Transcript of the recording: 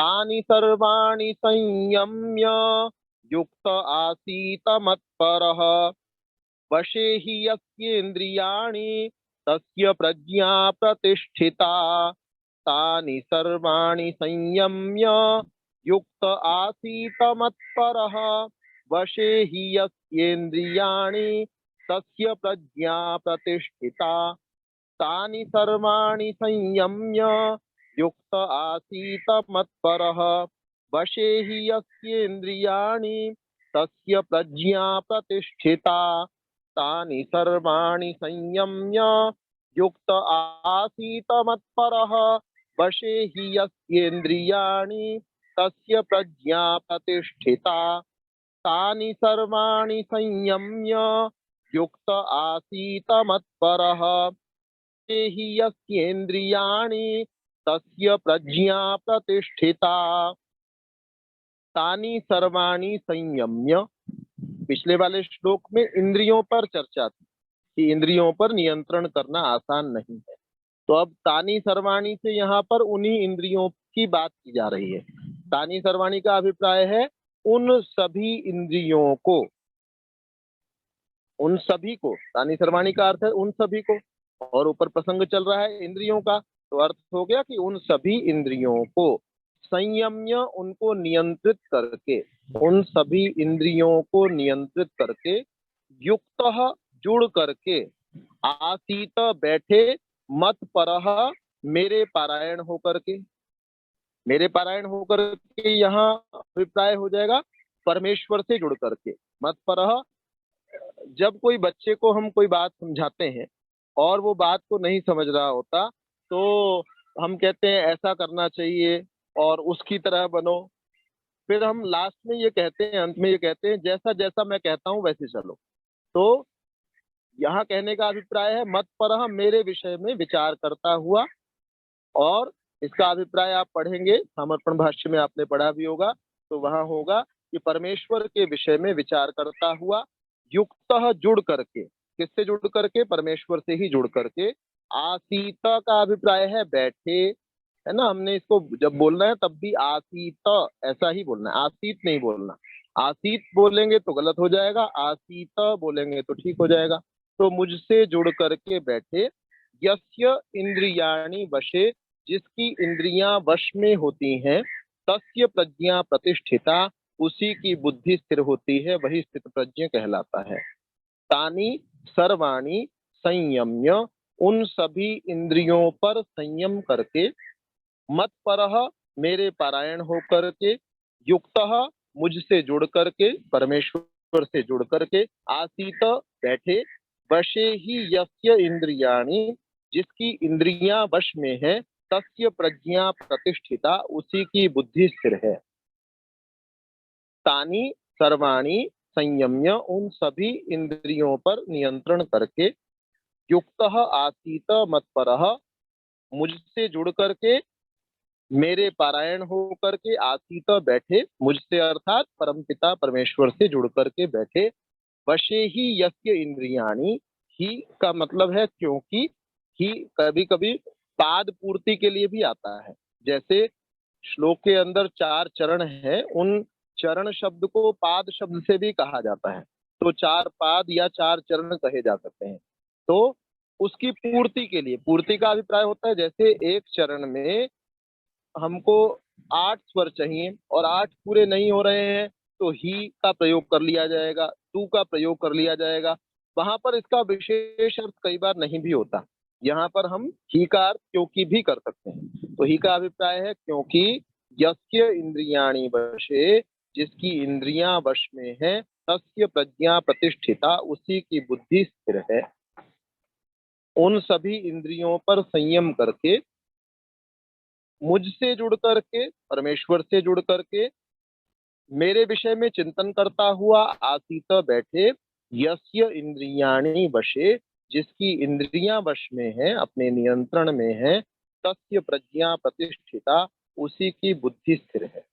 तानि सर्वाणि संयम्य युक्त आसीत मत्परः वशे हि यस्येन्द्रियाणि तस्य प्रज्ञा प्रतिष्ठिता तानि सर्वाणि संयम्य युक्त आसीत मत्परः वशे हि यस्येन्द्रियाणि तस्य प्रज्ञा प्रतिष्ठिता तानि सर्वाणि संयम्य युक्त आसीत मत्परः वशे हि यस्येन्द्रियाणि तस्य प्रज्ञा प्रतिष्ठिता तानि सर्वाणि संयम्य युक्त आसीत मत्परः वशे हि यस्येन्द्रियाणि तस्य प्रज्ञा प्रतिष्ठिता तानि सर्वाणि संयम्य युक्त आसीत मत्परः वशे हि यस्येन्द्रियाणि तस्य प्रज्ञा प्रतिष्ठिता तानि सर्वाणि संयम्य। पिछले वाले श्लोक में इंद्रियों पर चर्चा थी कि इंद्रियों पर नियंत्रण करना आसान नहीं है, तो अब तानि सर्वाणि से यहाँ पर उन्हीं इंद्रियों की बात की जा रही है। तानि सर्वाणि का अभिप्राय है उन सभी इंद्रियों को, उन सभी को। तानि सर्वाणि का अर्थ है उन सभी को, और ऊपर प्रसंग चल रहा है इंद्रियों का, तो अर्थ हो गया कि उन सभी इंद्रियों को संयम्य, उनको नियंत्रित करके, उन सभी इंद्रियों को नियंत्रित करके, युक्त जुड़ करके, आसीत बैठे, मत परह मेरे पारायण होकर के। मेरे पारायण होकर के यहाँ अभिप्राय हो जाएगा परमेश्वर से जुड़ करके। मत परह, जब कोई बच्चे को हम कोई बात समझाते हैं और वो बात को नहीं समझ रहा होता, तो हम कहते हैं ऐसा करना चाहिए और उसकी तरह बनो। फिर हम लास्ट में ये कहते हैं, अंत में ये कहते हैं जैसा जैसा मैं कहता हूँ वैसे चलो। तो यहाँ कहने का अभिप्राय है मत परह मेरे विषय में विचार करता हुआ, और इसका अभिप्राय आप पढ़ेंगे समर्पण भाष्य में, आपने पढ़ा भी होगा, तो वहां होगा कि परमेश्वर के विषय में विचार करता हुआ, युक्त जुड़ करके। किससे जुड़ करके? परमेश्वर से ही जुड़ करके। आसीत का अभिप्राय है बैठे, है ना। हमने इसको जब बोलना है तब भी आसीत ऐसा ही बोलना है, आसीत नहीं बोलना। आसीत बोलेंगे तो गलत हो जाएगा, आसीत बोलेंगे तो ठीक हो जाएगा। तो मुझसे जुड़ करके बैठे, यस्य इंद्रियाणि वशे, जिसकी इंद्रियां वश में होती हैं, तस्य प्रज्ञा प्रतिष्ठिता, उसी की बुद्धि स्थिर होती है, वही स्थित प्रज्ञ कहलाता है। तानि सर्वाणि संयम्य, उन सभी इंद्रियों पर संयम करके, मत परह मेरे पारायण होकर के, युक्त मुझसे जुड़ करके, परमेश्वर से जुड़ करके, आसीत बैठे, वशे ही यस्य इंद्रियाणि, जिसकी इंद्रियां वश में है, तस्य प्रज्ञा प्रतिष्ठिता, उसी की बुद्धि स्थिर है। तानि सर्वाणि संयम्य, उन सभी इंद्रियों पर नियंत्रण करके, युक्त आसीत मत्परः, मुझसे जुड़ करके, मेरे पारायण हो करके, आसीत बैठे, मुझसे अर्थात परमपिता परमेश्वर से जुड़ करके बैठे। वशे ही यस्य इंद्रियाणि, ही का मतलब है क्योंकि, ही कभी कभी पाद पूर्ति के लिए भी आता है। जैसे श्लोक के अंदर 4 चरण है, उन चरण शब्द को पाद शब्द से भी कहा जाता है, तो 4 पाद या 4 चरण कहे जा सकते हैं। तो उसकी पूर्ति के लिए, पूर्ति का अभिप्राय होता है जैसे एक चरण में हमको 8 स्वर चाहिए और 8 पूरे नहीं हो रहे हैं, तो ही का प्रयोग कर लिया जाएगा, तू का प्रयोग कर लिया जाएगा। वहां पर इसका विशेष अर्थ कई बार नहीं भी होता, यहाँ पर हम ही का अर्थ क्योंकि भी कर सकते हैं। तो ही का अभिप्राय है क्योंकि, यस्य इंद्रियाणि वशे, जिसकी इंद्रियां वश में है, तस्य प्रज्ञा प्रतिष्ठिता, उसी की बुद्धि स्थिर है। उन सभी इंद्रियों पर संयम करके, मुझसे जुड़ करके, परमेश्वर से जुड़ करके, मेरे विषय में चिंतन करता हुआ, आसीत बैठे, यस्य इंद्रियाणि वशे, जिसकी इंद्रियां वश में है, अपने नियंत्रण में है, तस्य प्रज्ञा प्रतिष्ठिता, उसी की बुद्धि स्थिर है।